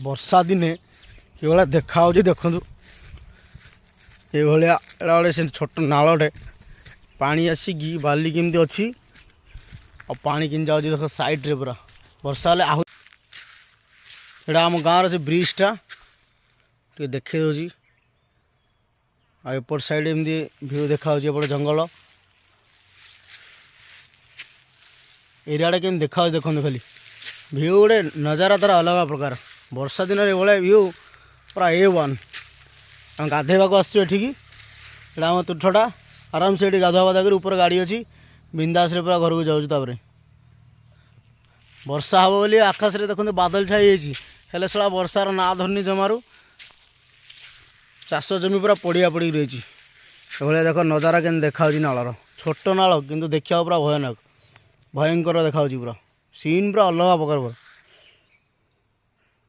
ବର୍ଷା ଦିନେ କିଭଳିଆ ଦେଖାହେଉଛି ଦେଖନ୍ତୁ। ଏଇଭଳିଆ ଏଇଟା ଗୋଟେ ସେ ଛୋଟ ନାଳଟେ ପାଣି ଆସିକି ବାଲି କେମିତି ଅଛି ଆଉ ପାଣି କେମିତି ଯାଉଛି ଦେଖ ସାଇଡ଼ରେ ପୁରା। ବର୍ଷା ହେଲେ ଆହୁରି ଏଇଟା ଆମ ଗାଁର ସେ ବ୍ରିଜଟା ଟିକେ ଦେଖେଇ ଦେଉଛି। ଆଉ ଏପଟ ସାଇଡ଼ ଏମିତି ଭିଉ ଦେଖାହେଉଛି। ଏପଟେ ଜଙ୍ଗଲ ଏରିଆଟା କେମିତି ଦେଖାହେଉଛି ଦେଖନ୍ତୁ। ଖାଲି ଭିଉ ଗୋଟେ ନଜାରା ତାର ଅଲଗା ପ୍ରକାର। ବର୍ଷା ଦିନରେ ଏଭଳିଆ ଭିଉ ପୁରା A1। ଆମେ ଗାଧୋଇବାକୁ ଆସୁଛୁ ଏଠିକି। ଏଇଟା ଆମ ତୁଠଟା ଆରାମସେ ଏଠି ଗାଧୁଆ ପାଧୁଆ କରି ଉପରେ ଗାଡ଼ି ଅଛି ବିନ୍ଦାସରେ ପୁରା ଘରକୁ ଯାଉଛୁ। ତାପରେ ବର୍ଷା ହେବ ବୋଲି ଆକାଶରେ ଦେଖନ୍ତୁ ବାଦଲ ଛାଇ ହେଇଛି, ହେଲେ ସେଟା ବର୍ଷାର ନାଁ ଧରୁନି ଜମାରୁ। ଚାଷ ଜମି ପୁରା ପଡ଼ିଆ ପଡ଼ିକି ରହିଛି। ଏଭଳିଆ ଦେଖ ନଜାରା କେମିତି ଦେଖାହେଉଛି ନାଳର। ଛୋଟ ନାଳ କିନ୍ତୁ ଦେଖିବାକୁ ପୁରା ଭୟାନକ ଭୟଙ୍କର ଦେଖାହେଉଛି। ପୁରା ସିନ୍ ପୁରା ଅଲଗା ପ୍ରକାର।